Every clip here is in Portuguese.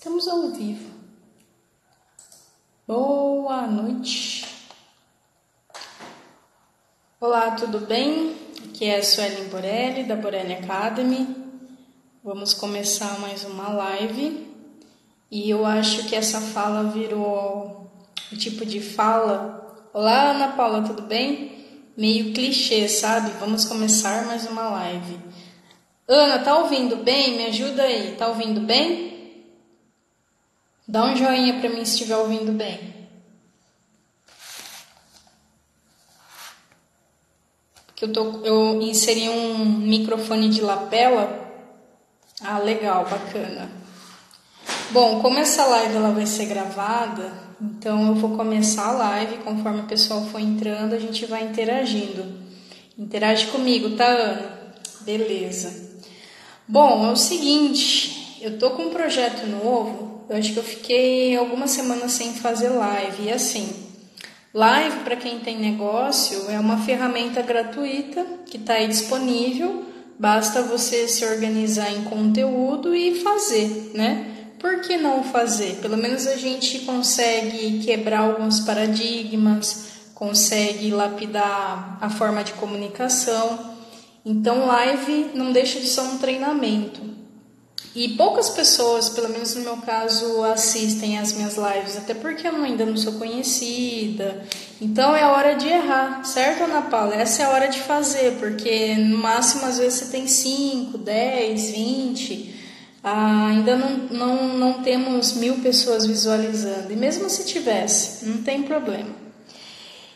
Estamos ao vivo. Boa noite. Olá, tudo bem? Aqui é a Suelen Borelli, da Borelli Academy. Vamos começar mais uma live. E eu acho que essa fala virou o tipo de fala. Olá, Ana Paula, tudo bem? Meio clichê, sabe? Vamos começar mais uma live. Ana, tá ouvindo bem? Me ajuda aí. Tá ouvindo bem? Dá um joinha para mim se estiver ouvindo bem. Porque eu inseri um microfone de lapela. Ah, legal, bacana. Bom, como essa live ela vai ser gravada, então eu vou começar a live. Conforme o pessoal for entrando, a gente vai interagindo. Interage comigo, tá, Ana? Beleza. Bom, é o seguinte, eu tô com um projeto novo. Eu acho que eu fiquei algumas semanas sem fazer live. E assim, live para quem tem negócio é uma ferramenta gratuita que está aí disponível. Basta você se organizar em conteúdo e fazer, né? Por que não fazer? Pelo menos a gente consegue quebrar alguns paradigmas, consegue lapidar a forma de comunicação. Então, live não deixa de ser um treinamento. E poucas pessoas, pelo menos no meu caso, assistem às minhas lives, até porque eu ainda não sou conhecida. Então é hora de errar, certo, Ana Paula? Essa é a hora de fazer, porque no máximo às vezes você tem 5, 10, 20. Ainda não temos 1000 pessoas visualizando. E mesmo se tivesse, não tem problema.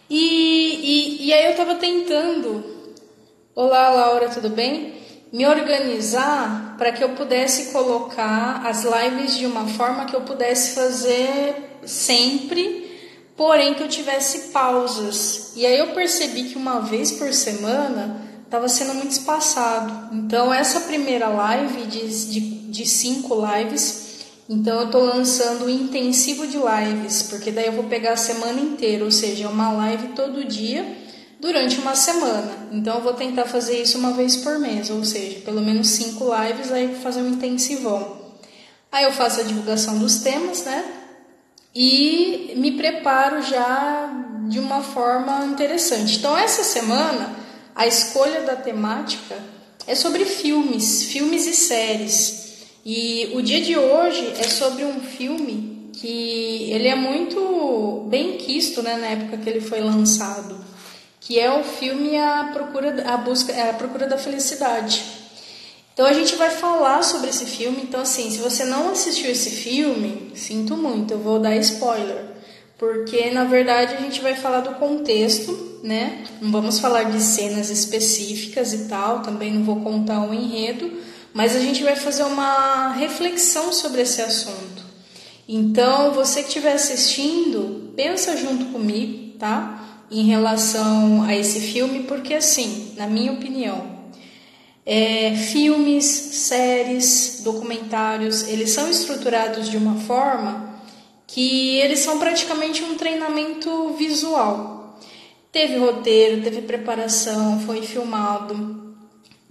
E aí eu estava tentando. Olá, Laura, tudo bem? Me organizar para que eu pudesse colocar as lives de uma forma que eu pudesse fazer sempre, porém que eu tivesse pausas. E aí eu percebi que uma vez por semana estava sendo muito espaçado. Então essa primeira live de 5 lives, então eu estou lançando o intensivo de lives, porque daí eu vou pegar a semana inteira, ou seja, uma live todo dia, durante uma semana. Então eu vou tentar fazer isso uma vez por mês, ou seja, pelo menos 5 lives, aí vou fazer um intensivão. Aí eu faço a divulgação dos temas, né? E me preparo já de uma forma interessante. Então essa semana a escolha da temática é sobre filmes e séries. E o dia de hoje é sobre um filme que ele é muito bem quisto, né, na época que ele foi lançado, que é o filme A Procura da Felicidade. Então a gente vai falar sobre esse filme. Então assim, se você não assistiu esse filme, sinto muito, eu vou dar spoiler, porque na verdade a gente vai falar do contexto, né? Não vamos falar de cenas específicas e tal, também não vou contar um enredo, mas a gente vai fazer uma reflexão sobre esse assunto. Então você que estiver assistindo, pensa junto comigo, tá? Em relação a esse filme, porque assim, na minha opinião, filmes, séries, documentários, eles são estruturados de uma forma que eles são praticamente um treinamento visual. Teve roteiro, teve preparação, foi filmado.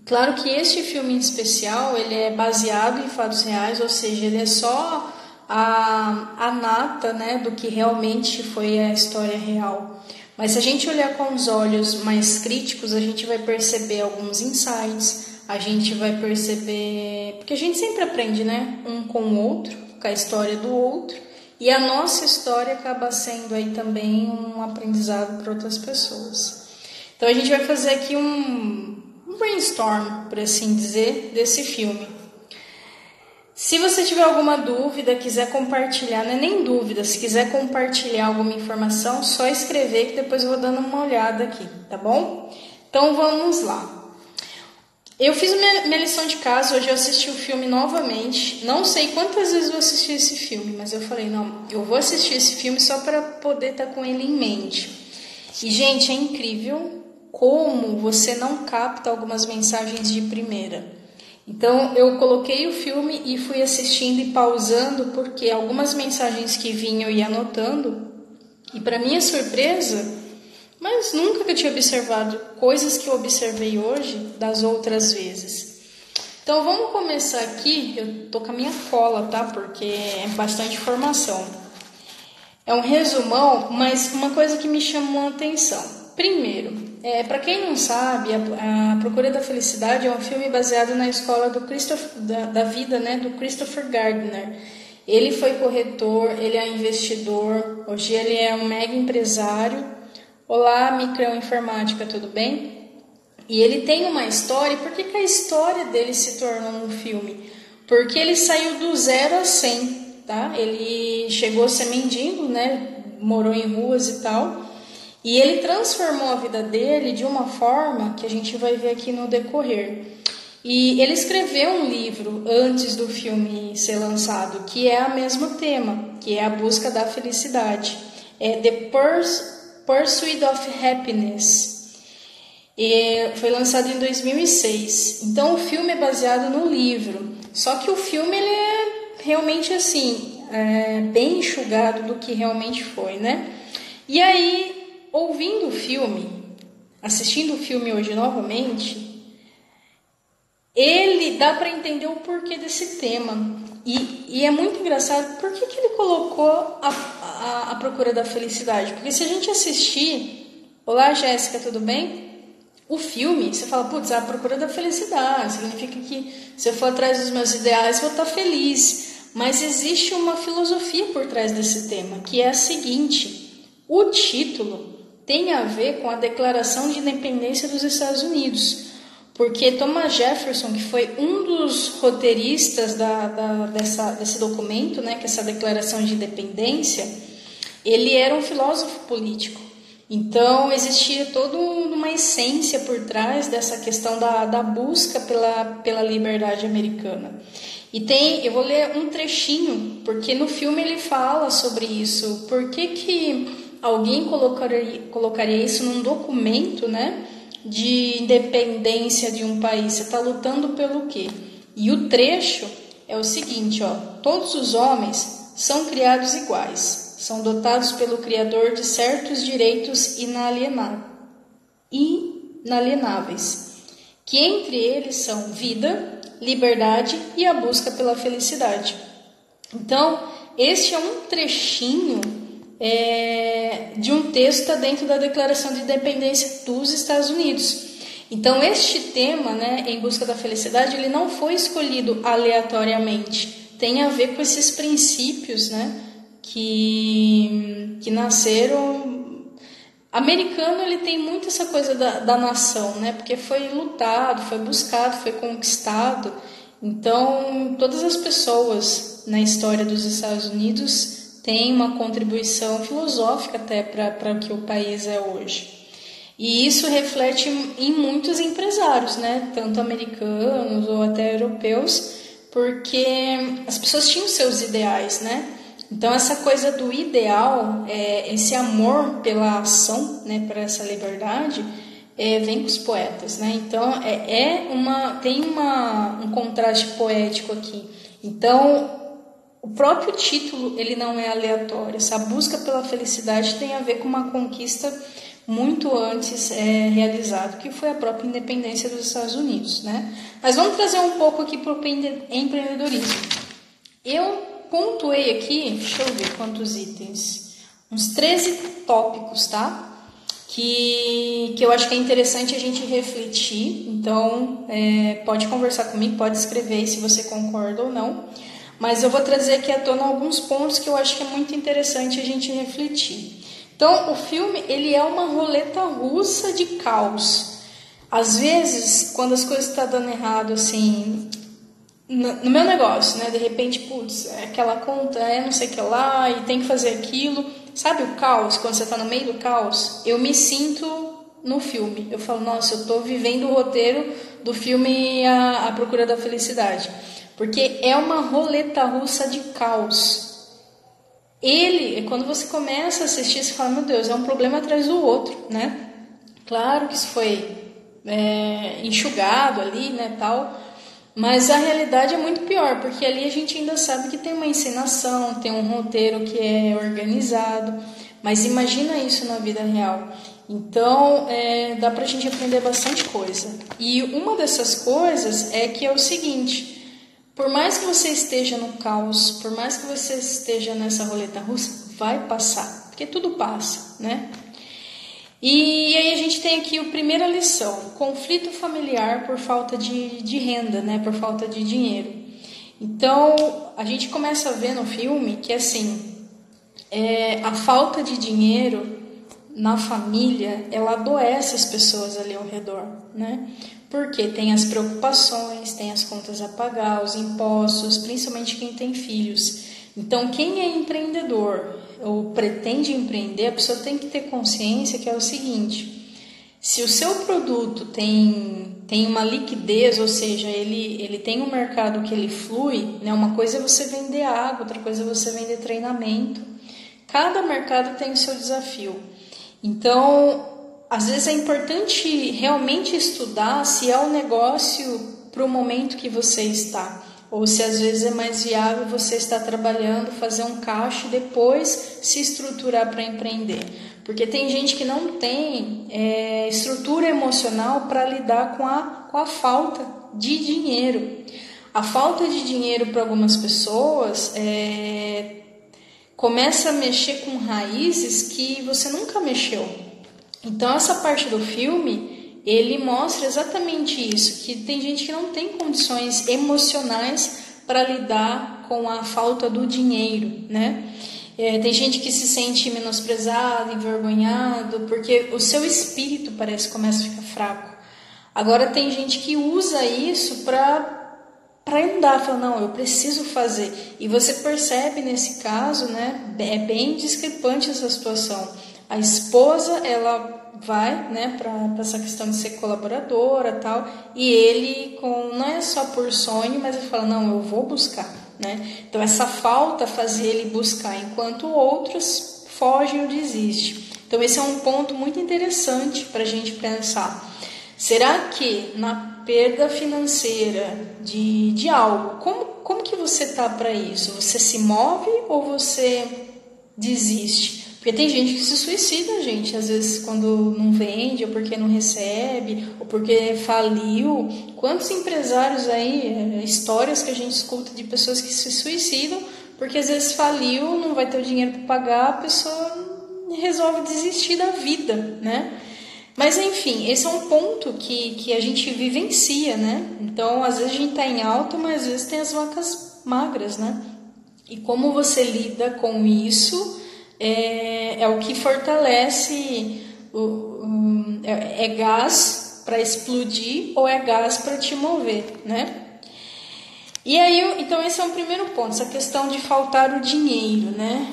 Claro que este filme em especial, ele é baseado em fatos reais, ou seja, ele é só a nata, né, do que realmente foi a história real. Mas se a gente olhar com os olhos mais críticos, a gente vai perceber alguns insights, a gente vai perceber... Porque a gente sempre aprende, né? Um com o outro, com a história do outro. E a nossa história acaba sendo aí também um aprendizado para outras pessoas. Então a gente vai fazer aqui um brainstorm, por assim dizer, desse filme. Se você tiver alguma dúvida, quiser compartilhar, não é nem dúvida, se quiser compartilhar alguma informação, só escrever que depois eu vou dando uma olhada aqui, tá bom? Então vamos lá. Eu fiz minha lição de casa, hoje eu assisti o filme novamente, não sei quantas vezes eu assisti esse filme, mas eu falei, não, eu vou assistir esse filme só para poder estar com ele em mente. E gente, é incrível como você não capta algumas mensagens de primeira. Então eu coloquei o filme e fui assistindo e pausando, porque algumas mensagens que vinham eu ia anotando, e para minha surpresa, mas nunca que eu tinha observado coisas que eu observei hoje das outras vezes. Então vamos começar aqui. Eu tô com a minha cola, tá? Porque é bastante informação. É um resumão, mas uma coisa que me chamou a atenção. Primeiro, para quem não sabe, a Procura da Felicidade é um filme baseado na escola da vida, né, do Christopher Gardner. Ele foi corretor, ele é investidor, hoje ele é um mega empresário. Olá, microinformática, tudo bem? E ele tem uma história. Por que a história dele se tornou um filme? Porque ele saiu do 0 a 100. Tá? Ele chegou a ser mendigo, né? Morou em ruas e tal, e ele transformou a vida dele de uma forma que a gente vai ver aqui no decorrer. E ele escreveu um livro antes do filme ser lançado, que é o mesmo tema, que é a busca da felicidade, é The Pursuit of Happiness, e foi lançado em 2006. Então o filme é baseado no livro, só que o filme ele é realmente assim, bem enxugado do que realmente foi, né? E aí, ouvindo o filme, assistindo o filme hoje novamente, ele dá para entender o porquê desse tema. E é muito engraçado, por que ele colocou a Procura da Felicidade? Porque se a gente assistir... Olá, Jéssica, tudo bem? O filme, você fala, putz, a Procura da Felicidade, significa que se eu for atrás dos meus ideais, eu vou estar feliz. Mas existe uma filosofia por trás desse tema, que é a seguinte: o título tem a ver com a Declaração de Independência dos Estados Unidos, porque Thomas Jefferson, que foi um dos roteiristas desse documento, né, que é essa Declaração de Independência, ele era um filósofo político. Então existia toda uma essência por trás dessa questão da busca pela liberdade americana. E eu vou ler um trechinho, porque no filme ele fala sobre isso. Por que alguém colocaria isso num documento, né, de independência de um país? Você está lutando pelo quê? E o trecho é o seguinte, ó: todos os homens são criados iguais, são dotados pelo Criador de certos direitos inalienáveis, que entre eles são vida, liberdade e a busca pela felicidade. Então, este é um trechinho de um texto dentro da Declaração de Independência dos Estados Unidos. Então, este tema, né, em busca da felicidade, ele não foi escolhido aleatoriamente. Tem a ver com esses princípios, né, que nasceram... Americano, ele tem muito essa coisa da nação, né? Porque foi lutado, foi buscado, foi conquistado. Então, todas as pessoas na história dos Estados Unidos têm uma contribuição filosófica até para o que o país é hoje. E isso reflete em muitos empresários, né? Tanto americanos ou até europeus, porque as pessoas tinham seus ideais, né? Então, essa coisa do ideal, esse amor pela ação, né, por essa liberdade, vem com os poetas, né? Então, tem um contraste poético aqui. Então, o próprio título, ele não é aleatório. Essa busca pela felicidade tem a ver com uma conquista muito antes realizada, que foi a própria independência dos Estados Unidos, né? Mas vamos trazer um pouco aqui para o empreendedorismo. Eu pontuei aqui, deixa eu ver quantos itens, uns 13 tópicos, tá? Que eu acho que é interessante a gente refletir. Então, pode conversar comigo, pode escrever aí se você concorda ou não. Mas eu vou trazer aqui à tona alguns pontos que eu acho que é muito interessante a gente refletir. Então, o filme, ele é uma roleta russa de caos. Às vezes, quando as coisas estão dando errado, assim... No meu negócio, né? De repente, putz, aquela conta não sei o que lá, e tem que fazer aquilo. Sabe o caos? Quando você tá no meio do caos, eu me sinto no filme. Eu falo, nossa, eu tô vivendo o roteiro do filme A Procura da Felicidade. Porque é uma roleta russa de caos. Quando você começa a assistir, você fala, meu Deus, é um problema atrás do outro, né? Claro que isso foi enxugado ali, né, tal... Mas a realidade é muito pior, porque ali a gente ainda sabe que tem uma encenação, tem um roteiro que é organizado, mas imagina isso na vida real. Então, dá pra gente aprender bastante coisa. E uma dessas coisas é que é o seguinte: por mais que você esteja no caos, por mais que você esteja nessa roleta russa, vai passar, porque tudo passa, né? E aí a gente tem aqui a primeira lição: conflito familiar por falta de renda, né? Por falta de dinheiro. Então, a gente começa a ver no filme que, assim, a falta de dinheiro na família, ela adoece as pessoas ali ao redor, né? Porque tem as preocupações, tem as contas a pagar, os impostos, principalmente quem tem filhos. Então, quem é empreendedor ou pretende empreender, a pessoa tem que ter consciência que é o seguinte: se o seu produto tem uma liquidez, ou seja, ele tem um mercado que ele flui, né? Uma coisa é você vender água, outra coisa é você vender treinamento. Cada mercado tem o seu desafio. Então, às vezes é importante realmente estudar se é o negócio para o momento que você está, ou se às vezes é mais viável você estar trabalhando, fazer um caixa e depois se estruturar para empreender. Porque tem gente que não tem estrutura emocional para lidar com a falta de dinheiro. A falta de dinheiro para algumas pessoas começa a mexer com raízes que você nunca mexeu. Então, essa parte do filme, ele mostra exatamente isso, que tem gente que não tem condições emocionais para lidar com a falta do dinheiro, né? Tem gente que se sente menosprezado, envergonhado, porque o seu espírito parece que começa a ficar fraco. Agora, tem gente que usa isso para andar, fala, não, eu preciso fazer. E você percebe nesse caso, né, é bem discrepante essa situação. A esposa, ela vai, né, para essa questão de ser colaboradora e tal, e ele, não é só por sonho, mas ele fala, não, eu vou buscar, né? Então, essa falta fazia ele buscar, enquanto outros fogem ou desistem. Então, esse é um ponto muito interessante para a gente pensar. Será que na perda financeira de algo, como que você está para isso? Você se move ou você desiste? Porque tem gente que se suicida, gente, às vezes quando não vende, ou porque não recebe, ou porque faliu. Quantos empresários aí, histórias que a gente escuta de pessoas que se suicidam, porque às vezes faliu, não vai ter o dinheiro para pagar, a pessoa resolve desistir da vida, né? Mas enfim, esse é um ponto que a gente vivencia, né? Então, às vezes a gente está em alta, mas às vezes tem as vacas magras, né? E como você lida com isso é o que fortalece. É gás para explodir ou é gás para te mover, né? E aí, então esse é o primeiro ponto, essa questão de faltar o dinheiro, né?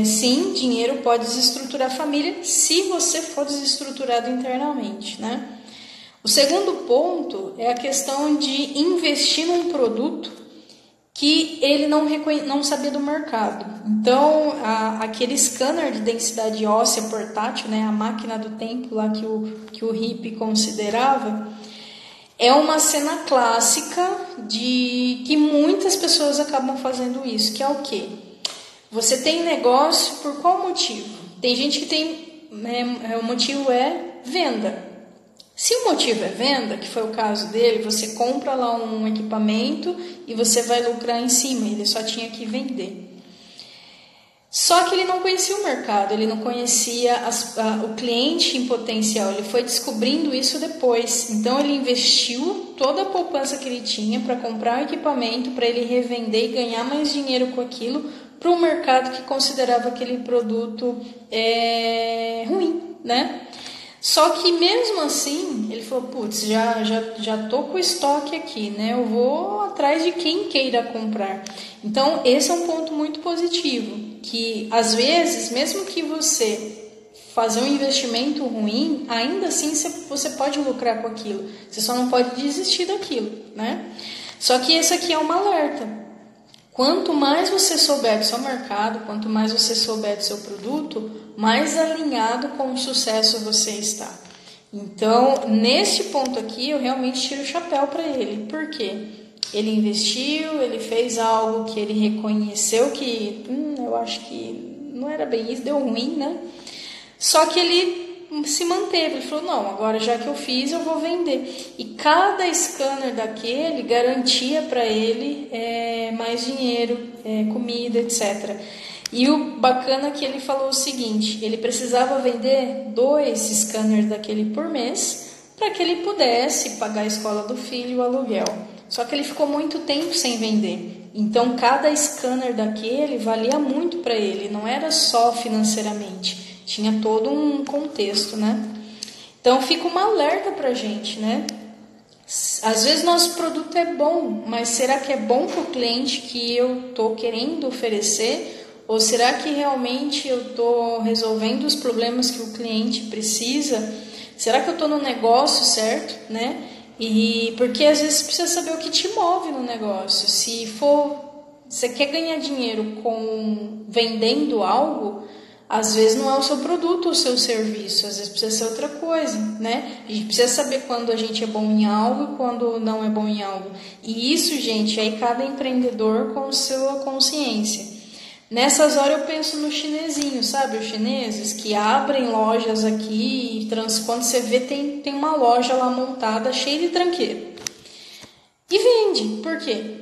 Sim, dinheiro pode desestruturar a família se você for desestruturado internamente, né? O segundo ponto é a questão de investir num produto que ele não sabia do mercado. Então, aquele scanner de densidade óssea portátil, né, a máquina do tempo lá que o hippie considerava, é uma cena clássica de que muitas pessoas acabam fazendo isso, que é o quê? Você tem negócio por qual motivo? Tem gente que tem, o motivo é venda. Se o motivo é venda, que foi o caso dele, você compra lá um equipamento e você vai lucrar em cima, ele só tinha que vender. Só que ele não conhecia o mercado, ele não conhecia o cliente em potencial, ele foi descobrindo isso depois. Então ele investiu toda a poupança que ele tinha para comprar um equipamento, para ele revender e ganhar mais dinheiro com aquilo, para um mercado que considerava aquele produto ruim, né? Só que mesmo assim, ele falou, putz, já tô com o estoque aqui, né? Eu vou atrás de quem queira comprar. Então, esse é um ponto muito positivo, que às vezes, mesmo que você fazer um investimento ruim, ainda assim você pode lucrar com aquilo. Você só não pode desistir daquilo, né? Só que esse aqui é um alerta. Quanto mais você souber do seu mercado, quanto mais você souber do seu produto, mais alinhado com o sucesso você está. Então, neste ponto aqui, eu realmente tiro o chapéu para ele. Por quê? Ele investiu, ele fez algo que ele reconheceu que, eu acho que não era bem isso, deu ruim, né? Só que ele se manteve. Ele falou, não, agora já que eu fiz, eu vou vender. E cada scanner daquele garantia para ele mais dinheiro, comida, etc. E o bacana é que ele falou o seguinte, ele precisava vender 2 scanners daquele por mês para que ele pudesse pagar a escola do filho e o aluguel. Só que ele ficou muito tempo sem vender. Então, cada scanner daquele valia muito para ele, não era só financeiramente, tinha todo um contexto, né? Então, fica uma alerta para a gente, né? Às vezes nosso produto é bom, mas será que é bom para o cliente que eu estou querendo oferecer? Ou será que realmente eu estou resolvendo os problemas que o cliente precisa? Será que eu estou no negócio certo, né? E porque às vezes você precisa saber o que te move no negócio. Se você quer ganhar dinheiro vendendo algo, às vezes não é o seu produto ou o seu serviço, às vezes precisa ser outra coisa, né? A gente precisa saber quando a gente é bom em algo e quando não é bom em algo. E isso, gente, aí cada empreendedor com sua consciência. Nessas horas eu penso no chinesinho, sabe? Os chineses que abrem lojas aqui e quando você vê tem uma loja lá montada cheia de tranqueiro. E vende, por quê?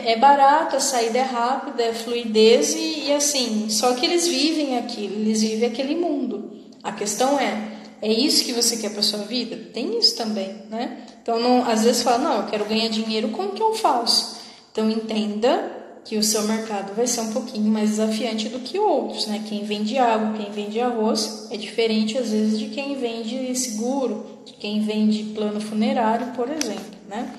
É barato, a saída é rápida, é fluidez e assim, só que eles vivem aquilo, eles vivem aquele mundo. A questão é isso que você quer para sua vida? Tem isso também, né? Então, às vezes fala, não, eu quero ganhar dinheiro, como que eu faço? Então, entenda que o seu mercado vai ser um pouquinho mais desafiante do que outros, né? Quem vende água, quem vende arroz é diferente às vezes de quem vende seguro, de quem vende plano funerário, por exemplo, né?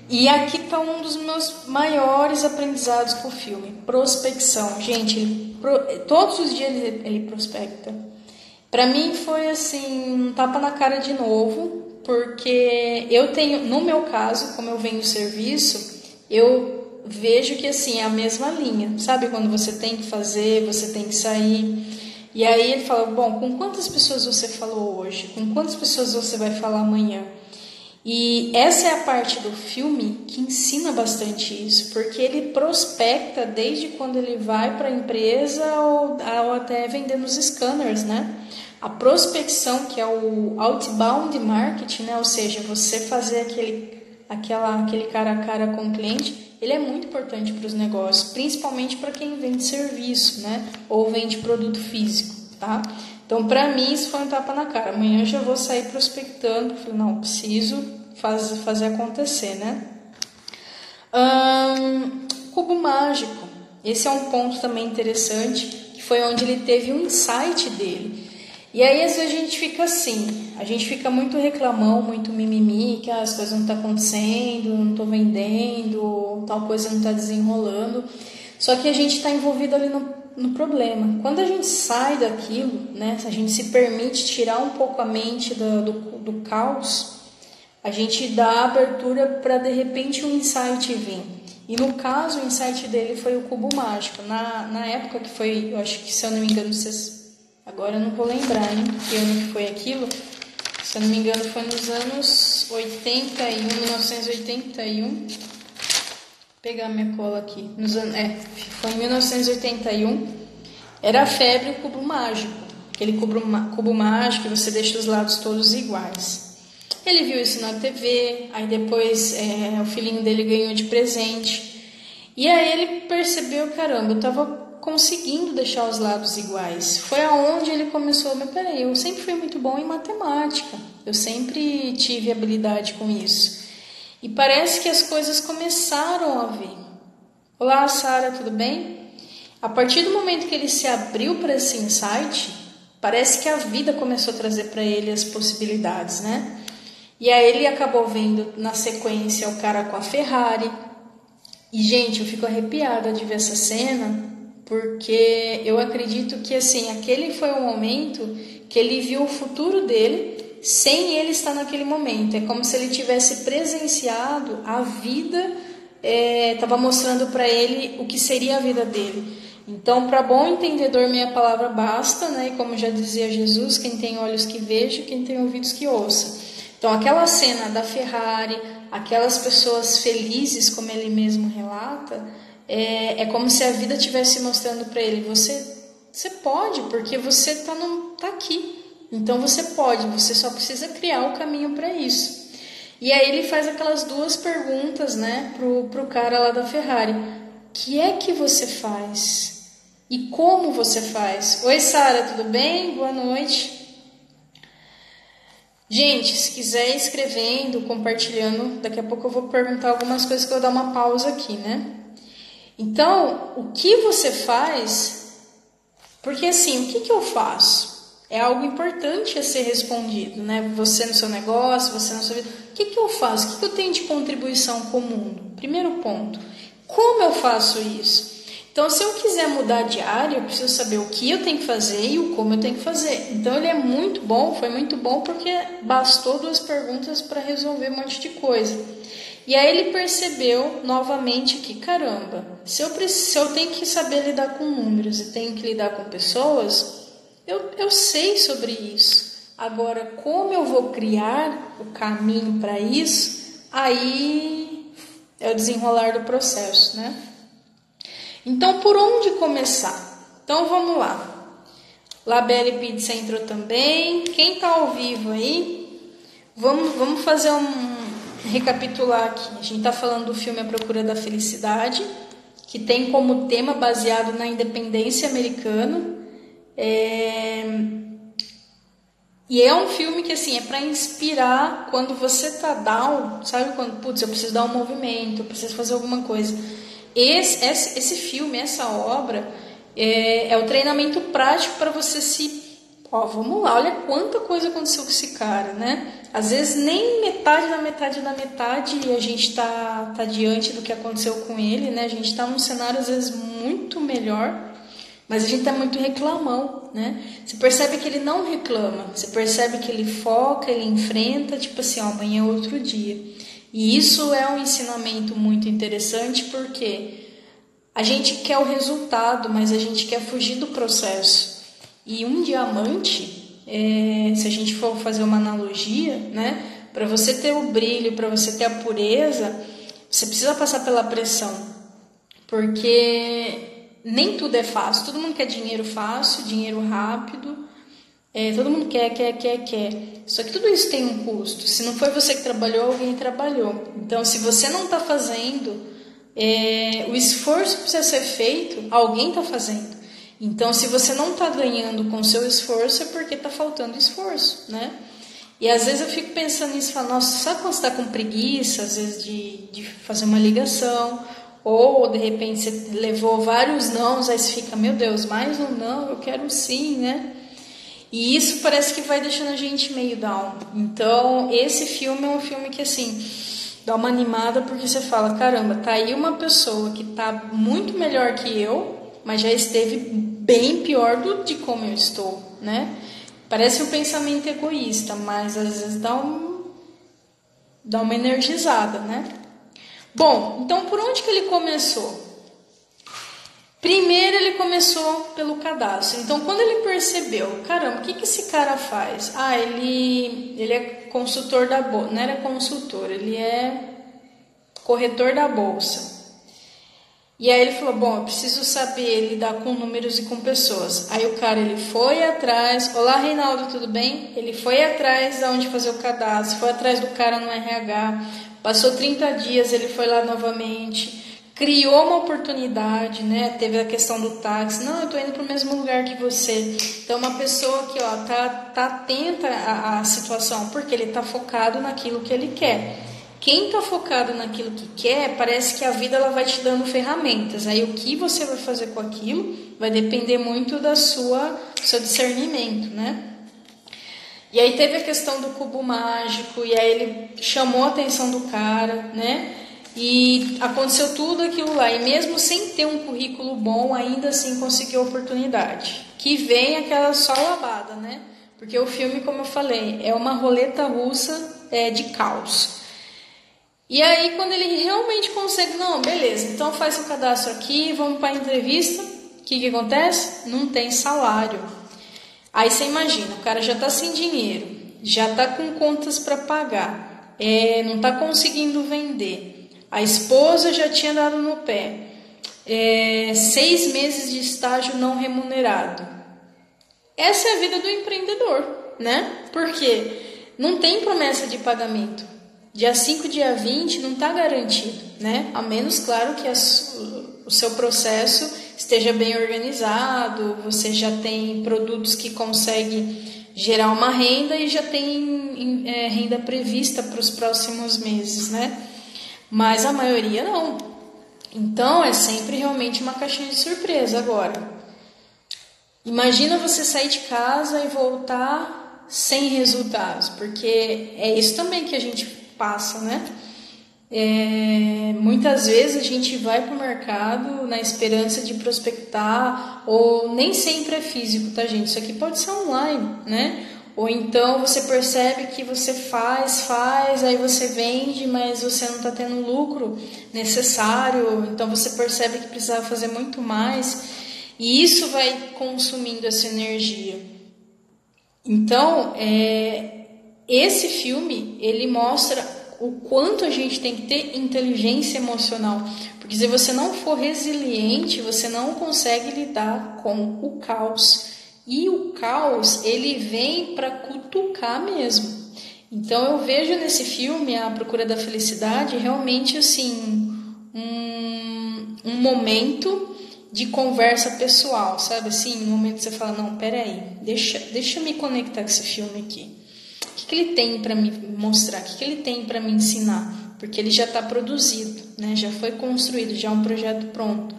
E aqui está um dos meus maiores aprendizados com o filme, prospecção. Gente, todos os dias ele prospecta. Para mim foi assim, um tapa na cara de novo, porque eu tenho, no meu caso, como eu vendo serviço, eu vejo que assim é a mesma linha, sabe? Quando você tem que fazer, você tem que sair. E aí ele fala, bom, com quantas pessoas você falou hoje? Com quantas pessoas você vai falar amanhã? E essa é a parte do filme que ensina bastante isso, porque ele prospecta desde quando ele vai para a empresa ou até vender nos scanners, né? A prospecção, que é o outbound marketing, né? Ou seja, você fazer aquele cara a cara com o cliente, ele é muito importante para os negócios, principalmente para quem vende serviço, né? Ou vende produto físico, tá? Então, para mim, isso foi um tapa na cara. Amanhã eu já vou sair prospectando. Falei, não, preciso fazer acontecer, né? Cubo mágico. Esse é um ponto também interessante, que foi onde ele teve um insight dele. E aí, às vezes, a gente fica assim, a gente fica muito reclamão, muito mimimi, que as coisas não estão acontecendo, não estou vendendo, tal coisa não está desenrolando. Só que a gente está envolvido ali no problema. Quando a gente sai daquilo, né, a gente se permite tirar um pouco a mente do caos, a gente dá abertura para, de repente, um insight vir. E no caso, o insight dele foi o cubo mágico. Na época que foi, eu acho que, se eu não me engano, agora eu não vou lembrar, hein, que ano que foi aquilo. Se eu não me engano, foi nos anos 1981. Pegar minha cola aqui. Foi em 1981. Era a febre o cubo mágico. Aquele cubo mágico que você deixa os lados todos iguais. Ele viu isso na TV, aí depois o filhinho dele ganhou de presente. E aí ele percebeu, caramba, eu estava conseguindo deixar os lados iguais. Foi aonde ele começou, mas peraí, eu sempre fui muito bom em matemática. Eu sempre tive habilidade com isso. E parece que as coisas começaram a vir. Olá, Sara, tudo bem? A partir do momento que ele se abriu para esse insight, parece que a vida começou a trazer para ele as possibilidades, né? E aí ele acabou vendo na sequência o cara com a Ferrari. E, gente, eu fico arrepiada de ver essa cena, porque eu acredito que, assim, aquele foi o momento que ele viu o futuro dele sem ele estar naquele momento. É como se ele tivesse presenciado a vida, estava mostrando para ele o que seria a vida dele. Então, para bom entendedor, minha palavra basta, né? E como já dizia Jesus, quem tem olhos que veja, quem tem ouvidos que ouça. Então, aquela cena da Ferrari, aquelas pessoas felizes, como ele mesmo relata, é como se a vida estivesse mostrando para ele, você Você pode, porque você tá aqui. Então você pode, você só precisa criar o caminho para isso. E aí ele faz aquelas 2 perguntas, né, pro cara lá da Ferrari. O que é que você faz? E como você faz? Oi, Sara, tudo bem? Boa noite. Gente, se quiser ir escrevendo, compartilhando, daqui a pouco eu vou perguntar algumas coisas que eu vou dar uma pausa aqui, né? Então, o que você faz? Porque assim, o que eu faço? É algo importante a ser respondido, né? Você no seu negócio, você na sua vida. O que eu faço? O que eu tenho de contribuição com o mundo? Primeiro ponto. Como eu faço isso? Então, se eu quiser mudar de área, eu preciso saber o que eu tenho que fazer e o como eu tenho que fazer. Então, ele é muito bom, foi muito bom, porque bastou 2 perguntas para resolver um monte de coisa. E aí ele percebeu novamente que, caramba, se eu tenho que saber lidar com números e tenho que lidar com pessoas, eu sei sobre isso. Agora, como eu vou criar o caminho para isso, aí é o desenrolar do processo, né? Então, por onde começar? Então, vamos lá. Labelle Pizza entrou também. Quem está ao vivo aí? Vamos fazer recapitular aqui. A gente está falando do filme A Procura da Felicidade, que tem como tema baseado na independência americana. E é um filme que, assim, é para inspirar quando você tá down, sabe? Quando, putz, eu preciso dar um movimento, eu preciso fazer alguma coisa. Esse filme, essa obra, é o treinamento prático para você se... vamos lá, olha quanta coisa aconteceu com esse cara, né? Às vezes nem metade da metade e a gente tá diante do que aconteceu com ele, né? A gente tá num cenário, às vezes, muito melhor, mas a gente tá muito reclamão, né? Você percebe que ele não reclama, você percebe que ele foca, ele enfrenta, tipo assim, amanhã é outro dia. E isso é um ensinamento muito interessante, porque a gente quer o resultado, mas a gente quer fugir do processo. E um diamante, se a gente for fazer uma analogia, né? Para você ter o brilho, para você ter a pureza, você precisa passar pela pressão. Porque nem tudo é fácil. Todo mundo quer dinheiro fácil, dinheiro rápido. Todo mundo quer. Só que tudo isso tem um custo. Se não foi você que trabalhou, alguém trabalhou. Então, se você não está fazendo, o esforço que precisa ser feito, alguém está fazendo. Então, se você não está ganhando com o seu esforço, é porque está faltando esforço, né? E às vezes eu fico pensando nisso, falo, nossa, sabe quando você está com preguiça, às vezes, de fazer uma ligação, ou de repente você levou vários nãos, aí você fica, meu Deus, mais um não, eu quero sim, né? E isso parece que vai deixando a gente meio down. Então, esse filme é um filme que, assim, dá uma animada, porque você fala, caramba, tá aí uma pessoa que tá muito melhor que eu, mas já esteve bem pior de como eu estou, né? Parece um pensamento egoísta, mas às vezes dá uma energizada, né? Bom, então por onde que ele começou? Primeiro ele começou pelo cadastro. Então quando ele percebeu, caramba, o que esse cara faz? Ele é consultor da bolsa, não era consultor, ele é corretor da bolsa. E aí ele falou, bom, eu preciso saber lidar com números e com pessoas. Aí o cara, ele foi atrás, olá Reinaldo, tudo bem? Ele foi atrás de onde fazer o cadastro, foi atrás do cara no RH, passou 30 dias, ele foi lá novamente, criou uma oportunidade, né? Teve a questão do táxi, não, eu tô indo para o mesmo lugar que você. Então uma pessoa que tá atenta à situação, porque ele tá focado naquilo que ele quer. Quem está focado naquilo que quer, parece que a vida ela vai te dando ferramentas. Aí o que você vai fazer com aquilo vai depender muito do seu discernimento, né? E aí teve a questão do cubo mágico, e aí ele chamou a atenção do cara, né? E aconteceu tudo aquilo lá. E mesmo sem ter um currículo bom, ainda assim conseguiu a oportunidade. Que vem aquela só lavada, né? Porque o filme, como eu falei, é uma roleta russa de caos. E aí, quando ele realmente consegue, não, beleza, então faz o cadastro aqui, vamos para a entrevista, o que acontece? Não tem salário. Aí você imagina, o cara já está sem dinheiro, já está com contas para pagar, não está conseguindo vender, a esposa já tinha dado no pé, 6 meses de estágio não remunerado. Essa é a vida do empreendedor, né? Porque não tem promessa de pagamento. Dia 5, dia 20 não está garantido, né? A menos, claro, que o seu processo esteja bem organizado, você já tem produtos que conseguem gerar uma renda e já tem renda prevista para os próximos meses, né? Mas a maioria não. Então, é sempre realmente uma caixinha de surpresa. Agora, imagina você sair de casa e voltar sem resultados, porque é isso também que a gente passa, né? Muitas vezes a gente vai para o mercado na esperança de prospectar, ou nem sempre é físico, tá, gente? Isso aqui pode ser online, né? Ou então você percebe que você faz, aí você vende, mas você não está tendo o lucro necessário, então você percebe que precisava fazer muito mais, e isso vai consumindo essa energia. Então, esse filme, ele mostra o quanto a gente tem que ter inteligência emocional, porque se você não for resiliente, você não consegue lidar com o caos. E o caos, ele vem para cutucar mesmo. Então eu vejo nesse filme, A Procura da Felicidade, realmente assim, um momento de conversa pessoal, sabe assim? Um momento que você fala, não, peraí, deixa eu me conectar com esse filme aqui. O que ele tem para me mostrar? O que ele tem para me ensinar? Porque ele já está produzido, né? Já foi construído, já é um projeto pronto.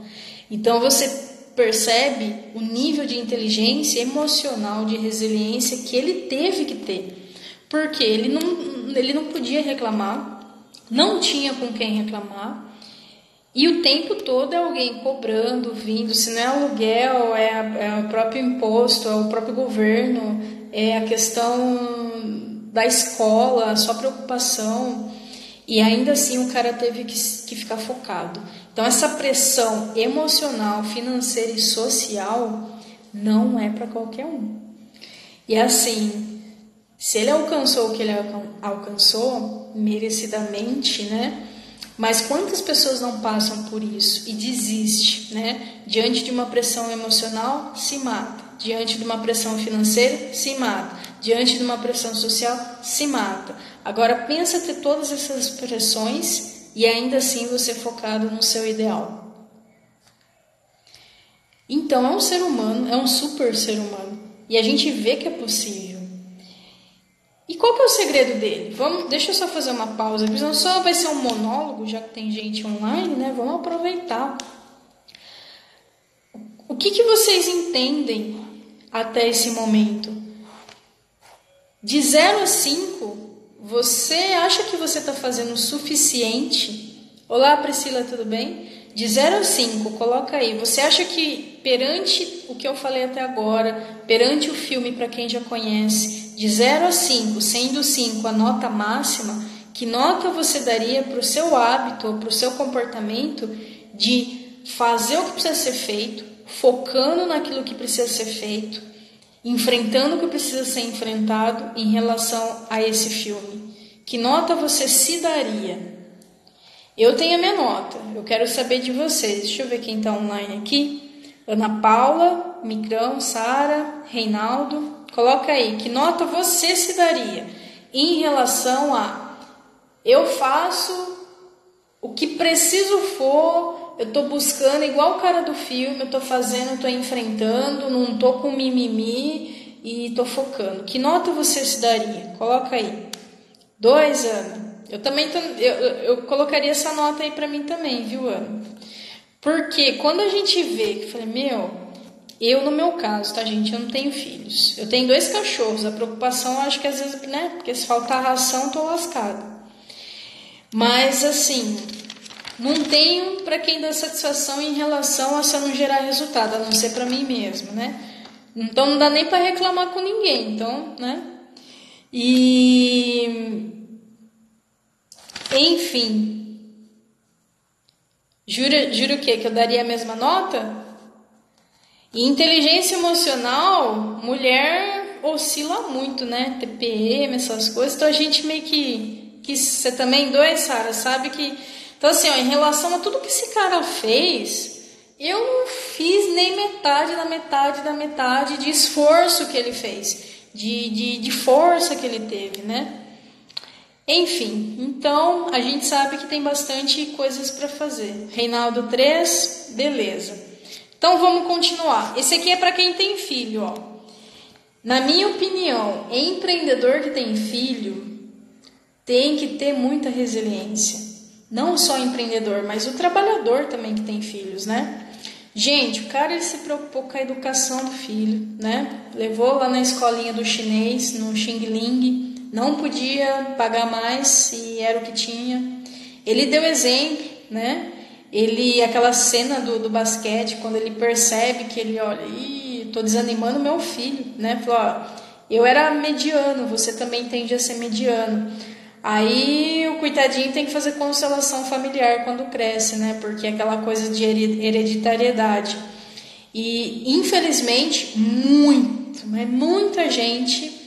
Então você percebe o nível de inteligência emocional, de resiliência que ele teve que ter. Porque ele não podia reclamar, não tinha com quem reclamar, e o tempo todo é alguém cobrando, vindo, se não é aluguel, é o próprio imposto, é o próprio governo, é a questão da escola, a sua preocupação, e ainda assim o cara teve que ficar focado. Então essa pressão emocional, financeira e social não é para qualquer um. E assim, se ele alcançou o que ele alcançou, merecidamente, né? Mas quantas pessoas não passam por isso e desistem, né? Diante de uma pressão emocional, se mata. Diante de uma pressão financeira, se mata. Diante de uma pressão social, se mata. Agora pensa ter todas essas pressões e ainda assim você focado no seu ideal. Então é um ser humano, é um super ser humano. E a gente vê que é possível. E qual que é o segredo dele? Deixa eu só fazer uma pausa, porque senão só vai ser um monólogo, já que tem gente online, né? Vamos aproveitar. O que vocês entendem até esse momento? De 0 a 5, você acha que você está fazendo o suficiente? Olá, Priscila, tudo bem? De 0 a 5, coloca aí. Você acha que perante o que eu falei até agora, perante o filme, para quem já conhece, de 0 a 5, sendo 5 a nota máxima, que nota você daria para o seu hábito ou para o seu comportamento de fazer o que precisa ser feito, focando naquilo que precisa ser feito, enfrentando o que precisa ser enfrentado em relação a esse filme? Que nota você se daria? Eu tenho a minha nota, eu quero saber de vocês. Deixa eu ver quem está online aqui. Ana Paula, Micrão, Sara, Reinaldo. Coloca aí, que nota você se daria em relação a eu faço o que preciso for, eu estou buscando igual o cara do filme, eu estou fazendo, estou enfrentando, não estou com mimimi e estou focando. Que nota você se daria? Coloca aí. 2, Ana. Eu também eu colocaria essa nota aí para mim também, viu, Ana? Porque quando a gente vê, que eu falei, eu no meu caso, tá, gente, eu não tenho filhos. Eu tenho 2 cachorros, a preocupação acho que às vezes, né, porque se faltar ração, tô lascada. Mas assim, não tenho para quem dar satisfação em relação a se eu não gerar resultado, a não ser para mim mesmo, né? Então não dá nem para reclamar com ninguém, então, né? E enfim, juro o quê? Que eu daria a mesma nota? E inteligência emocional, mulher oscila muito, né? TPM, essas coisas. Então a gente meio que você também, 2, Sara, sabe que... Então assim, ó, em relação a tudo que esse cara fez, eu não fiz nem metade de esforço que ele fez, de força que ele teve, né? Enfim, então a gente sabe que tem bastante coisas para fazer. Reinaldo 3, beleza. Então vamos continuar. Esse aqui é para quem tem filho, ó. Na minha opinião, empreendedor que tem filho tem que ter muita resiliência. Não só empreendedor, mas o trabalhador também que tem filhos, né? Gente, o cara ele se preocupou com a educação do filho, né? Levou lá na escolinha do chinês, no Xing Ling. Não podia pagar mais e era o que tinha. Ele deu exemplo, né? Aquela cena do basquete, quando ele percebe que ele olha, tô desanimando meu filho, né? Falou, ó, eu era mediano, você também tende a ser mediano. Aí o coitadinho tem que fazer constelação familiar quando cresce, né? Porque é aquela coisa de hereditariedade. E infelizmente, muita gente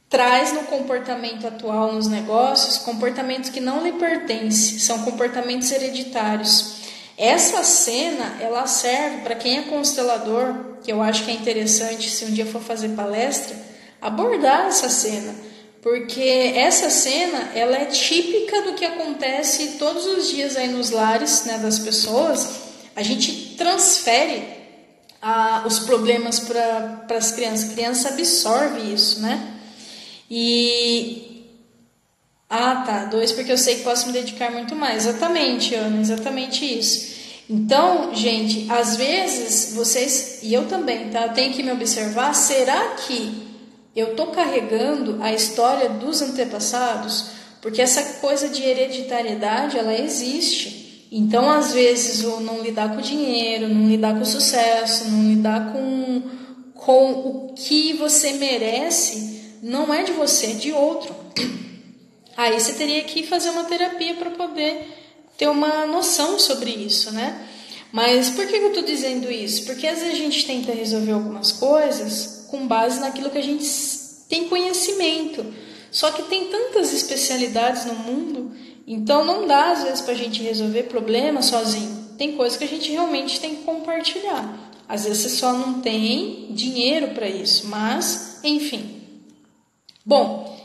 traz no comportamento atual nos negócios comportamentos que não lhe pertencem, são comportamentos hereditários. Essa cena, ela serve para quem é constelador, que eu acho que é interessante, se um dia for fazer palestra, abordar essa cena, porque essa cena, ela é típica do que acontece todos os dias aí nos lares, né, das pessoas. A gente transfere os problemas para as crianças, a criança absorve isso, né? Tá, 2, porque eu sei que posso me dedicar muito mais. Exatamente, Ana, exatamente isso. Então, gente, às vezes vocês, e eu também, tá? Eu tenho que me observar, será que eu tô carregando a história dos antepassados? Porque essa coisa de hereditariedade, ela existe. Então, às vezes, o não lidar com o dinheiro, não lidar com o sucesso, não lidar com o que você merece, não é de você, é de outro. Aí você teria que fazer uma terapia para poder ter uma noção sobre isso, né? Mas por que eu estou dizendo isso? Porque às vezes a gente tenta resolver algumas coisas com base naquilo que a gente tem conhecimento. Só que tem tantas especialidades no mundo, então não dá às vezes para a gente resolver problemas sozinho. Tem coisas que a gente realmente tem que compartilhar. Às vezes você só não tem dinheiro para isso, mas enfim. Bom,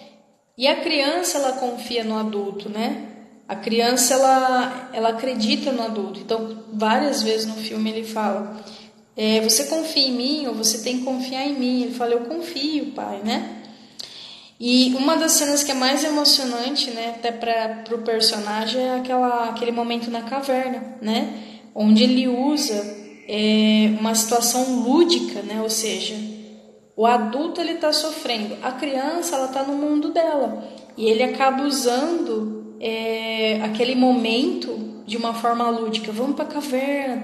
e a criança, ela confia no adulto, né? A criança, ela acredita no adulto. Então, várias vezes no filme ele fala, você confia em mim ou você tem que confiar em mim? Ele fala, eu confio, pai, né? E uma das cenas que é mais emocionante, né, até para o personagem, é aquele momento na caverna, né? Onde ele usa uma situação lúdica, né? Ou seja, o adulto ele está sofrendo, a criança ela está no mundo dela e ele acaba usando aquele momento de uma forma lúdica. Vamos para a caverna,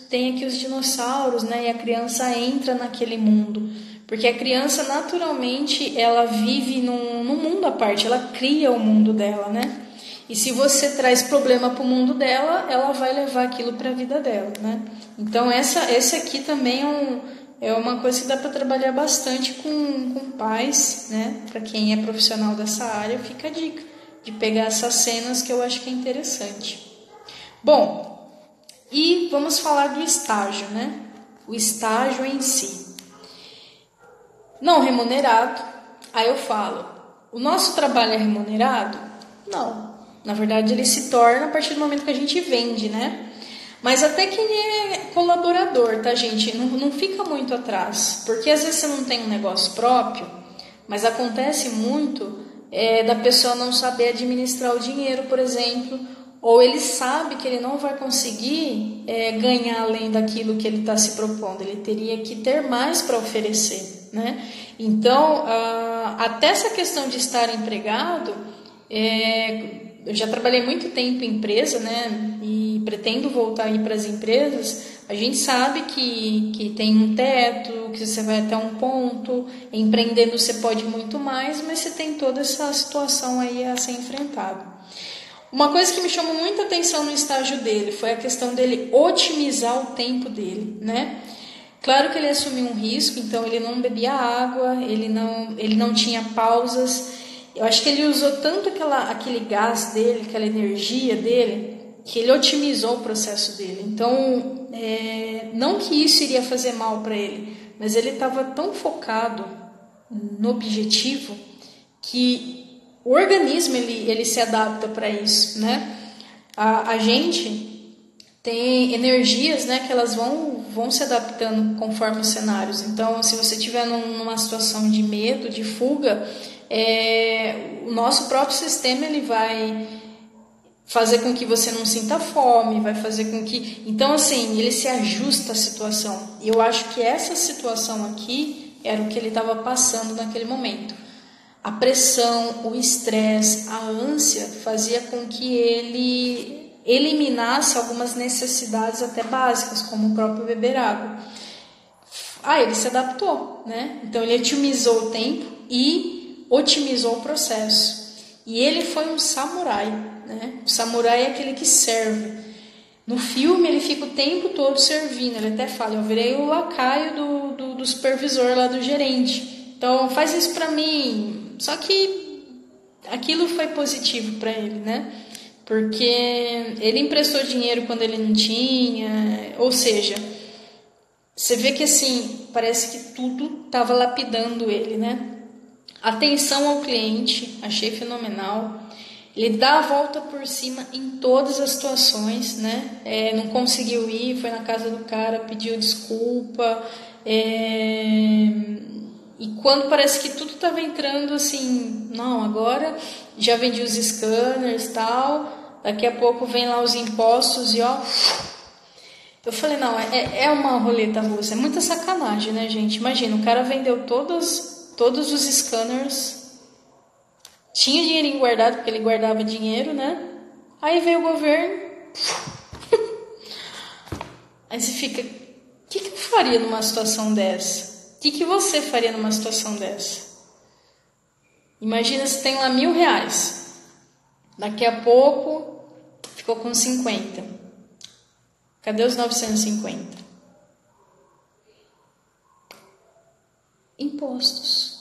tem aqui os dinossauros, né? E a criança entra naquele mundo, porque a criança naturalmente ela vive num mundo à parte, ela cria o mundo dela, né? E se você traz problema para o mundo dela, ela vai levar aquilo para a vida dela, né? Então esse aqui também é uma coisa que dá para trabalhar bastante com pais, né? Para quem é profissional dessa área, fica a dica de pegar essas cenas que eu acho que é interessante. Bom, e vamos falar do estágio, né? O estágio em si. Não remunerado. Aí eu falo, o nosso trabalho é remunerado? Não. Na verdade, ele se torna a partir do momento que a gente vende, né? Mas até quem é colaborador, tá, gente? Não fica muito atrás. Porque às vezes você não tem um negócio próprio, mas acontece muito da pessoa não saber administrar o dinheiro, por exemplo, ou ele sabe que ele não vai conseguir ganhar além daquilo que ele está se propondo. Ele teria que ter mais para oferecer, né? Então, até essa questão de estar empregado... eu já trabalhei muito tempo em empresa, né? E pretendo voltar aí para as empresas. A gente sabe que tem um teto, que você vai até um ponto. Empreendendo você pode muito mais, mas você tem toda essa situação aí a ser enfrentada. Uma coisa que me chamou muita atenção no estágio dele foi a questão dele otimizar o tempo dele, né? Claro que ele assumiu um risco, então ele não bebia água, ele não tinha pausas. Eu acho que ele usou tanto aquele gás dele, aquela energia dele, que ele otimizou o processo dele. Então, não que isso iria fazer mal para ele, mas ele estava tão focado no objetivo que o organismo ele se adapta para isso, né? A gente tem energias, né, que elas vão se adaptando conforme os cenários. Então, se você estiver numa situação de medo, de fuga, o nosso próprio sistema ele vai fazer com que você não sinta fome, vai fazer com que... Então, assim, ele se ajusta à situação. E eu acho que essa situação aqui era o que ele estava passando naquele momento. A pressão, o estresse, a ânsia fazia com que ele eliminasse algumas necessidades até básicas, como o próprio beber água. Ele se adaptou, né? Então, ele otimizou o tempo e otimizou o processo. E ele foi um samurai, né? O samurai é aquele que serve. No filme ele fica o tempo todo servindo. Ele até fala, eu virei o lacaio do supervisor lá, do gerente. Então faz isso pra mim. Só que aquilo foi positivo pra ele, né? Porque ele emprestou dinheiro quando ele não tinha. Ou seja, você vê que assim, parece que tudo estava lapidando ele, né? Atenção ao cliente, achei fenomenal. Ele dá a volta por cima em todas as situações, né? Não conseguiu ir, foi na casa do cara, pediu desculpa. E quando parece que tudo estava entrando assim, não, agora já vendi os scanners e tal, daqui a pouco vem lá os impostos e ó... Eu falei, não, é uma roleta russa, é muita sacanagem, né, gente? Imagina, o cara vendeu todos os scanners, tinha dinheirinho guardado, porque ele guardava dinheiro, né? Aí veio o governo. Aí você fica, o que eu faria numa situação dessa? O que você faria numa situação dessa? Imagina se tem lá R$1.000. Daqui a pouco ficou com 50. Cadê os 950? Impostos.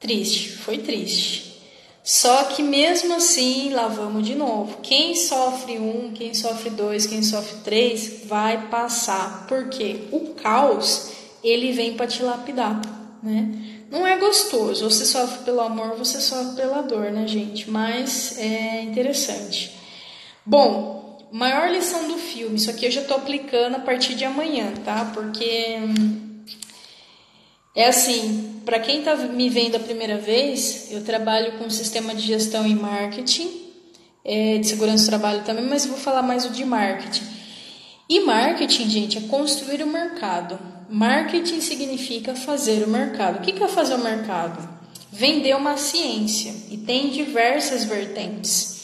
Triste, foi triste. Só que mesmo assim, lá vamos de novo. Quem sofre 1, quem sofre 2, quem sofre 3, vai passar. Porque o caos, ele vem para te lapidar, né? Não é gostoso. Você sofre pelo amor, você sofre pela dor, né, gente? Mas é interessante. Bom, maior lição do filme. Isso aqui eu já tô aplicando a partir de amanhã, tá? Porque... é assim, para quem está me vendo a primeira vez, eu trabalho com sistema de gestão e marketing, de segurança do trabalho também, mas eu vou falar mais o de marketing. E marketing, gente, é construir o mercado. Marketing significa fazer o mercado. O que é fazer o mercado? Vender uma ciência, e tem diversas vertentes.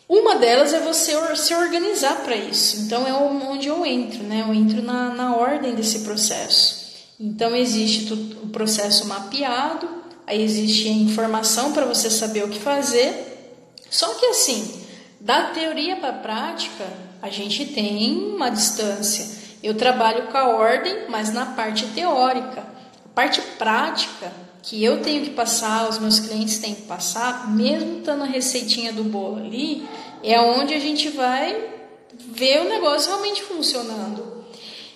Uma delas é você se organizar para isso. Então é onde eu entro, né? Eu entro na ordem desse processo. Então existe o processo mapeado, aí existe a informação para você saber o que fazer. Só que assim, da teoria para a prática, a gente tem uma distância. Eu trabalho com a ordem, mas na parte teórica. A parte prática, que eu tenho que passar, os meus clientes têm que passar, mesmo estando a receitinha do bolo ali, é onde a gente vai ver o negócio realmente funcionando.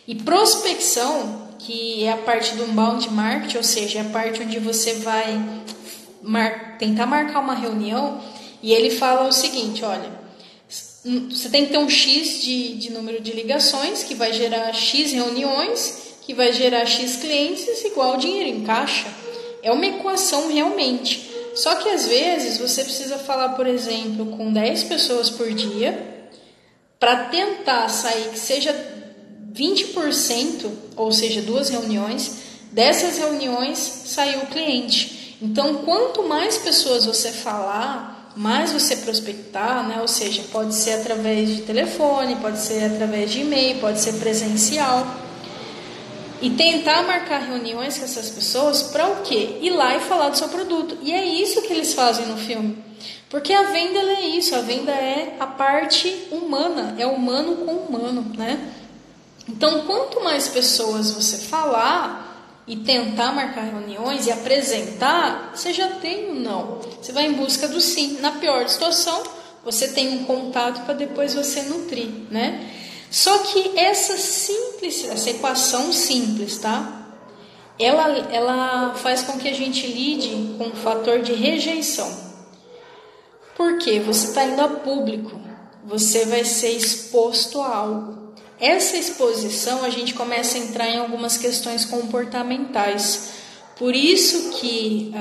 E prospecção, que é a parte do inbound marketing, ou seja, é a parte onde você vai tentar marcar uma reunião, e ele fala o seguinte, olha, você tem que ter um X de número de ligações, que vai gerar X reuniões, que vai gerar X clientes, igual dinheiro em caixa. É uma equação realmente. Só que às vezes você precisa falar, por exemplo, com 10 pessoas por dia, para tentar sair que seja 20%, ou seja, 2 reuniões, dessas reuniões saiu o cliente. Então, quanto mais pessoas você falar, mais você prospectar, né? Ou seja, pode ser através de telefone, pode ser através de e-mail, pode ser presencial. E tentar marcar reuniões com essas pessoas para o quê? Ir lá e falar do seu produto. E é isso que eles fazem no filme. Porque a venda ela é isso, a venda é a parte humana, é humano com humano, né? Então, quanto mais pessoas você falar e tentar marcar reuniões e apresentar, você já tem o não. Você vai em busca do sim. Na pior situação, você tem um contato para depois você nutrir, né? Só que essa equação simples, tá? Ela faz com que a gente lide com um fator de rejeição. Por quê? Você está indo a público, você vai ser exposto a algo. Essa exposição a gente começa a entrar em algumas questões comportamentais. Por isso que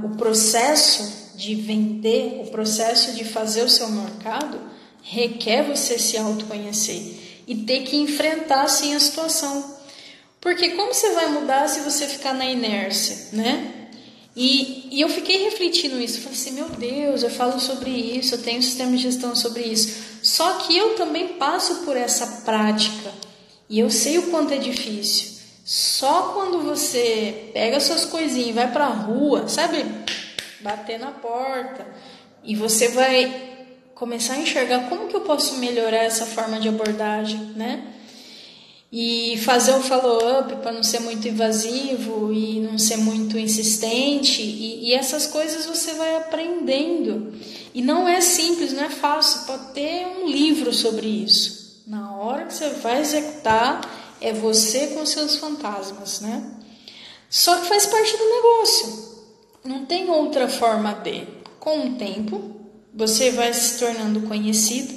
o processo de vender, o processo de fazer o seu mercado, requer você se autoconhecer e ter que enfrentar assim a situação. Porque como você vai mudar se você ficar na inércia, né? E eu fiquei refletindo isso, falei assim, meu Deus, eu falo sobre isso, eu tenho um sistema de gestão sobre isso. Só que eu também passo por essa prática e eu sei o quanto é difícil. Só quando você pega suas coisinhas e vai pra rua, sabe, bater na porta, e você vai começar a enxergar como que eu posso melhorar essa forma de abordagem, né? E fazer o follow-up para não ser muito invasivo e não ser muito insistente, e essas coisas você vai aprendendo. E não é simples, não é fácil, pode ter um livro sobre isso. Na hora que você vai executar, é você com seus fantasmas, né? Só que faz parte do negócio. Não tem outra forma de. Com o tempo, você vai se tornando conhecido,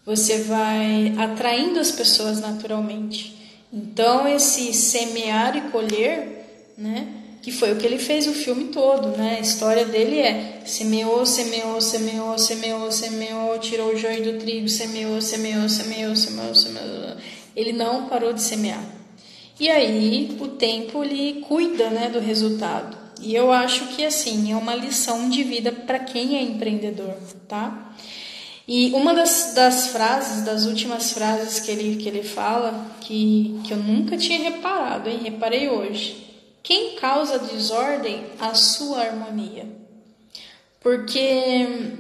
você vai atraindo as pessoas naturalmente. Então, esse semear e colher, né, que foi o que ele fez o filme todo, né? A história dele é semeou, semeou, semeou, semeou, semeou, tirou o joio do trigo, semeou, semeou, semeou, semeou, semeou. Ele não parou de semear. E aí, o tempo, ele cuida, né, do resultado. E eu acho que, assim, é uma lição de vida para quem é empreendedor, tá? E uma das frases, das últimas frases que ele fala, que eu nunca tinha reparado, hein? Reparei hoje. Quem causa desordem, a sua harmonia. Porque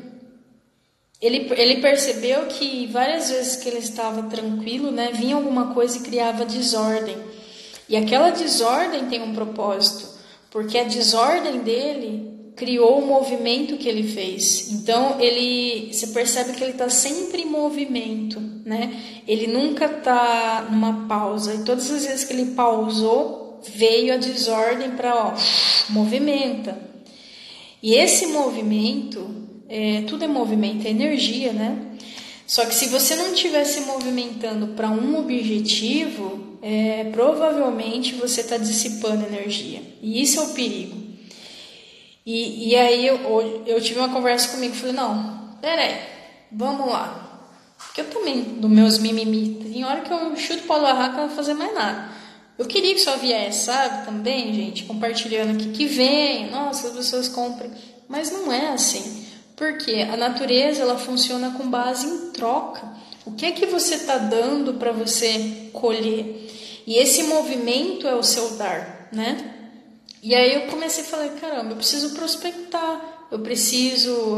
ele percebeu que várias vezes que ele estava tranquilo, né, vinha alguma coisa e criava desordem. E aquela desordem tem um propósito, porque a desordem dele criou o movimento que ele fez. Então, você percebe que ele está sempre em movimento, né? Ele nunca está numa pausa. E todas as vezes que ele pausou, veio a desordem para, movimenta. E esse movimento, tudo é movimento, é energia, né? Só que se você não estiver se movimentando para um objetivo, provavelmente você está dissipando energia. E isso é o perigo. E aí eu tive uma conversa comigo, falei, não, peraí, vamos lá. Porque eu também, dos meus mimimi, tem hora que eu chuto para o barraco e não vou fazer mais nada. Eu queria que só viesse, sabe, também, gente, compartilhando aqui, que vem, nossa, as pessoas comprem. Mas não é assim. Porque a natureza, ela funciona com base em troca. O que é que você está dando para você colher? E esse movimento é o seu dar, né? E aí eu comecei a falar, caramba, eu preciso prospectar, eu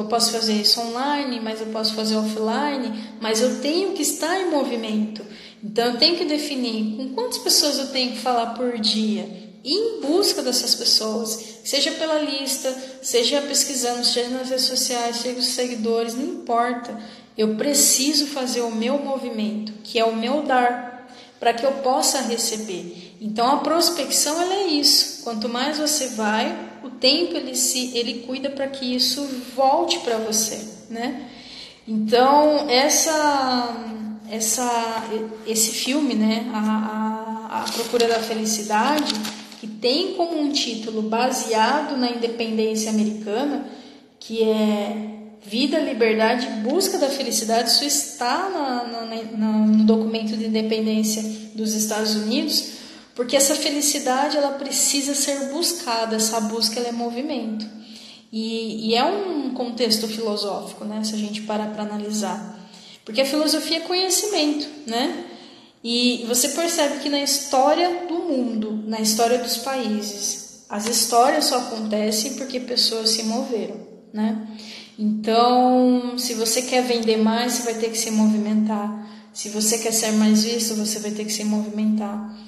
posso fazer isso online, mas eu posso fazer offline, mas eu tenho que estar em movimento. Então eu tenho que definir com quantas pessoas eu tenho que falar por dia, e em busca dessas pessoas, seja pela lista, seja pesquisando, seja nas redes sociais, seja os seguidores, não importa. Eu preciso fazer o meu movimento, que é o meu dar, para que eu possa receber. Então a prospecção, ela é isso. Quanto mais você vai, o tempo ele cuida para que isso volte para você, né? Então esse filme, né, a Procura da Felicidade, que tem como um título baseado na independência americana, que é Vida, Liberdade, Busca da Felicidade. Isso está no documento de independência dos Estados Unidos, porque essa felicidade, ela precisa ser buscada, essa busca, ela é movimento. E é um contexto filosófico, né, se a gente parar para analisar. Porque a filosofia é conhecimento, né? E você percebe que na história do mundo, na história dos países, as histórias só acontecem porque pessoas se moveram, né? Então, se você quer vender mais, você vai ter que se movimentar. Se você quer ser mais visto, você vai ter que se movimentar.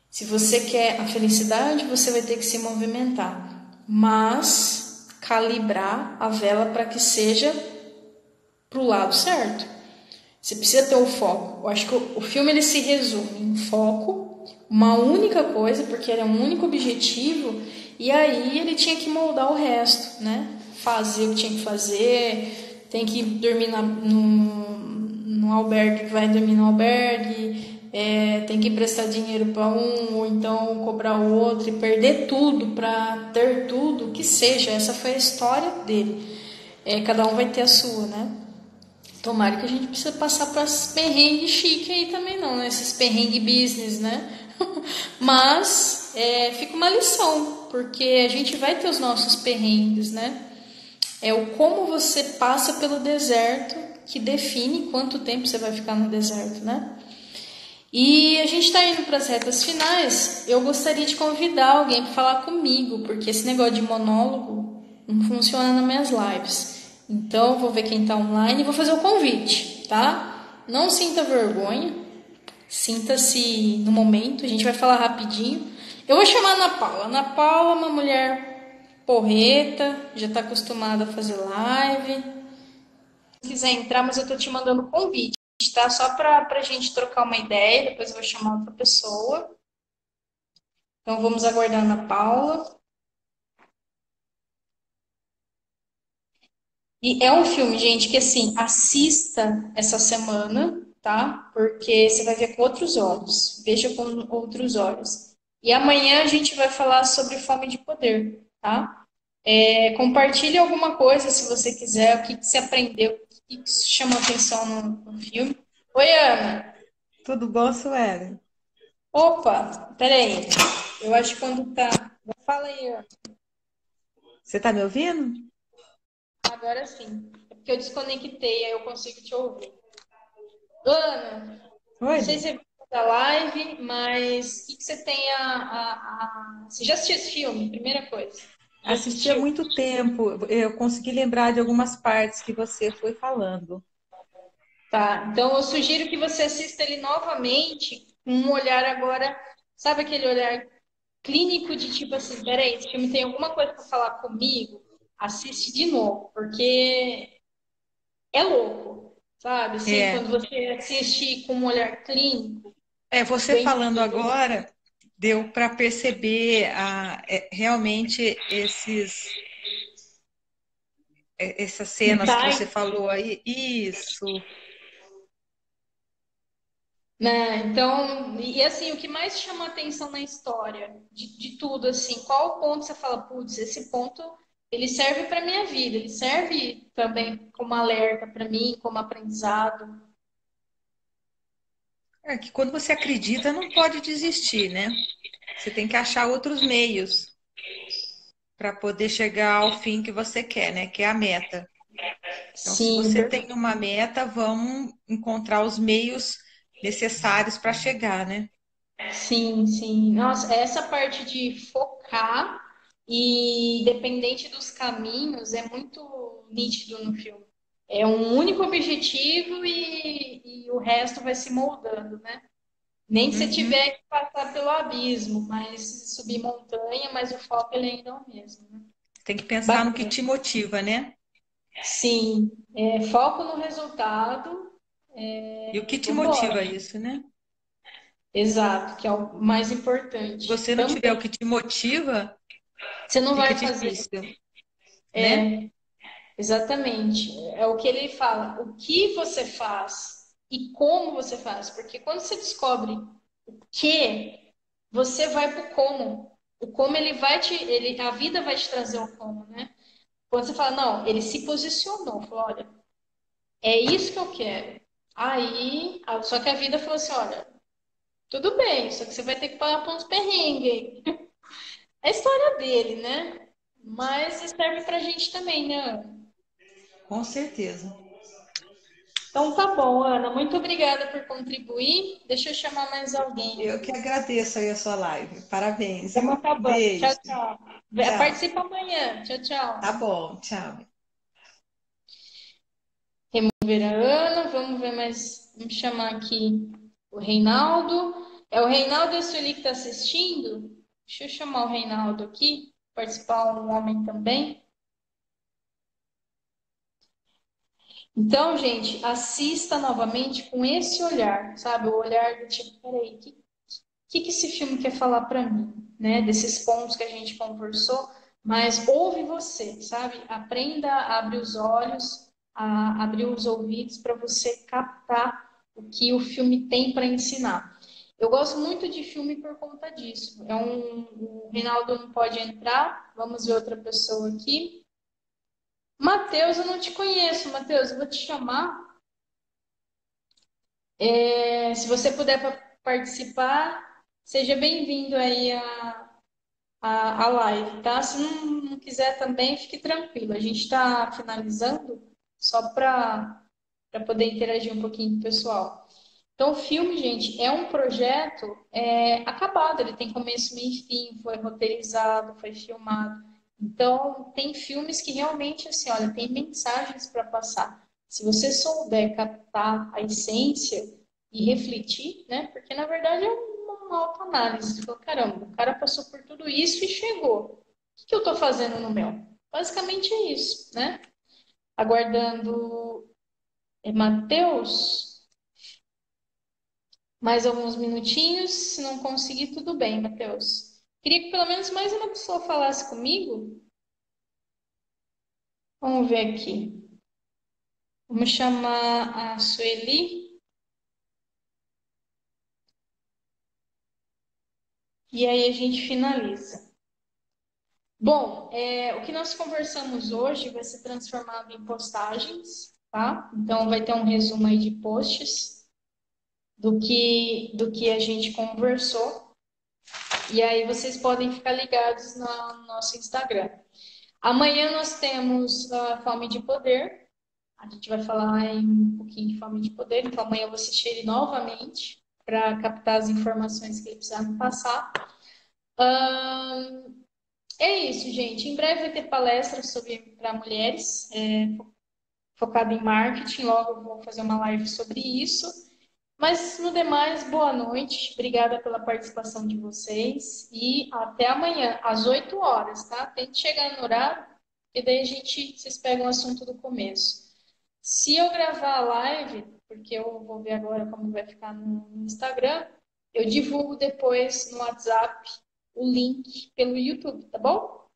Se você quer a felicidade, você vai ter que se movimentar. Mas calibrar a vela para que seja pro lado certo. Você precisa ter o foco. Eu acho que o filme ele se resume em foco, uma única coisa, porque era um único objetivo, e aí ele tinha que moldar o resto, né? Fazer o que tinha que fazer, tem que dormir no albergue, que vai dormir no albergue, tem que prestar dinheiro para um, ou então cobrar o outro, e perder tudo para ter tudo, que seja. Essa foi a história dele. Cada um vai ter a sua, né? Tomara que a gente precisa passar para esses perrengues chique aí também não, né? Esses perrengues business, né? Mas fica uma lição, porque a gente vai ter os nossos perrengues, né? É o como você passa pelo deserto que define quanto tempo você vai ficar no deserto, né? E a gente está indo para as retas finais. Eu gostaria de convidar alguém para falar comigo, porque esse negócio de monólogo não funciona nas minhas lives. Então, eu vou ver quem está online e vou fazer o convite, tá? Não sinta vergonha, sinta-se no momento. A gente vai falar rapidinho. Eu vou chamar a Ana Paula. Ana Paula é uma mulher porreta, já está acostumada a fazer live. Se quiser entrar, mas eu tô te mandando convite, tá? Só pra gente trocar uma ideia, depois eu vou chamar outra pessoa. Então vamos aguardar a Ana Paula. E é um filme, gente, que assim, assista essa semana, tá? Porque você vai ver com outros olhos. Veja com outros olhos. E amanhã a gente vai falar sobre fome de poder, tá? Compartilhe alguma coisa se você quiser, o que você aprendeu, o que te chamou atenção no filme. Oi, Ana. Tudo bom, Suelen? Opa, peraí. Eu acho que quando tá. Fala aí, Ana. Você tá me ouvindo? Agora sim. É porque eu desconectei, aí eu consigo te ouvir. Ana, não Oi, sei Bia. se você viu da live, mas o que você tem Você já assistiu esse filme? Primeira coisa. Já Assisti há assistiu? muito tempo. Eu consegui lembrar de algumas partes que você foi falando. Tá. Então eu sugiro que você assista ele novamente com um olhar agora. Sabe aquele olhar clínico de tipo assim, peraí, esse filme tem alguma coisa para falar comigo? Assiste de novo, porque é louco, sabe? Assim, É, quando você assiste com um olhar clínico, você bem falando agora, deu para perceber realmente essas cenas que insight, você falou aí. Isso. né? Então, e assim, o que mais chama atenção na história de tudo, assim, qual ponto você fala, putz, esse ponto ele serve para minha vida, ele serve também como alerta para mim, como aprendizado. É que quando você acredita, não pode desistir, né? Você tem que achar outros meios para poder chegar ao fim que você quer, né? Que é a meta. Então, se Sim, você tem uma meta, vamos encontrar os meios necessários para chegar, né? sim, sim. Nossa, essa parte de focar e dependente dos caminhos é muito nítido no filme. É um único objetivo e o resto vai se moldando, né? Nem que você Uhum. tiver que passar pelo abismo, mas subir montanha, mas o foco ele ainda é o mesmo, né? Tem que pensar no que Bacana. te motiva, né? Sim, foco no resultado, E o que te vambora. motiva isso, né? Exato, que é o mais Se importante. você não tiver o Também. que te motiva, Você não fica vai fazer. difícil, né? Exatamente. É o que ele fala. O que você faz e como você faz. Porque quando você descobre o que, você vai pro como. O como ele vai te. A vida vai te trazer o como, né? Quando você fala, não, ele se posicionou, falou, olha, é isso que eu quero. Aí, só que a vida falou assim, olha, tudo bem, só que você vai ter que pagar por uns perrengues. É a história dele, né? Mas serve pra gente também, né? Com certeza. Então tá bom, Ana. Muito obrigada por contribuir. Deixa eu chamar mais alguém Eu que aqui. agradeço aí a sua live. Parabéns, Estamos viu? acabando. Tchau, Beijo. tchau. Tchau. Participa amanhã. Tchau, Tá tchau. bom, tchau. Remover a Ana. Vamos ver mais. Vamos chamar aqui o Reinaldo. É o Reinaldo e a Sueli que está assistindo? Deixa eu chamar o Reinaldo aqui. Participar um homem também. Então, gente, assista novamente com esse olhar, sabe? O olhar do tipo, peraí, que esse filme quer falar para mim, né? Desses pontos que a gente conversou, mas ouve você, sabe? Aprenda a abrir os olhos, a abrir os ouvidos para você captar o que o filme tem para ensinar. Eu gosto muito de filme por conta disso. O Reinaldo não pode entrar. Vamos ver outra pessoa aqui. Matheus, eu não te conheço, Matheus. Eu vou te chamar. Se você puder participar, seja bem-vindo aí a live, tá? Se não quiser também, fique tranquilo. A gente está finalizando só para poder interagir um pouquinho com o pessoal. Então, o filme, gente, é um projeto acabado. Ele tem começo, meio e fim, foi roteirizado, foi filmado. Então, tem filmes que realmente, assim, olha, tem mensagens para passar. Se você souber captar a essência e refletir, né? Porque, na verdade, é uma autoanálise. Você fala, caramba, o cara passou por tudo isso e chegou. O que eu estou fazendo no meu? Basicamente é isso, né? Aguardando Mateus. Mais alguns minutinhos. Se não conseguir, tudo bem, Matheus. Queria que pelo menos mais uma pessoa falasse comigo. Vamos ver aqui. Vamos chamar a Sueli. E aí a gente finaliza. Bom, o que nós conversamos hoje vai ser transformado em postagens, tá? Então vai ter um resumo aí de posts do que a gente conversou. E aí vocês podem ficar ligados no nosso Instagram. Amanhã nós temos a Fome de Poder. A gente vai falar um pouquinho de Fome de Poder. Então amanhã eu vou assistir ele novamente para captar as informações que ele precisar me passar. É isso, gente. Em breve vai ter palestras sobre para mulheres, focada em marketing. Logo eu vou fazer uma live sobre isso. Mas no demais, boa noite. Obrigada pela participação de vocês. E até amanhã, às 8 horas, tá? Tente chegar no horário, e daí vocês pegam o assunto do começo. Se eu gravar a live, porque eu vou ver agora como vai ficar no Instagram, eu divulgo depois no WhatsApp o link pelo YouTube, tá bom?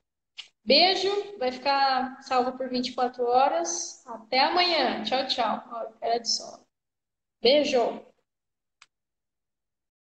Beijo, vai ficar salvo por 24 horas. Até amanhã. Tchau, tchau. Ó, cara de sono. Beijo.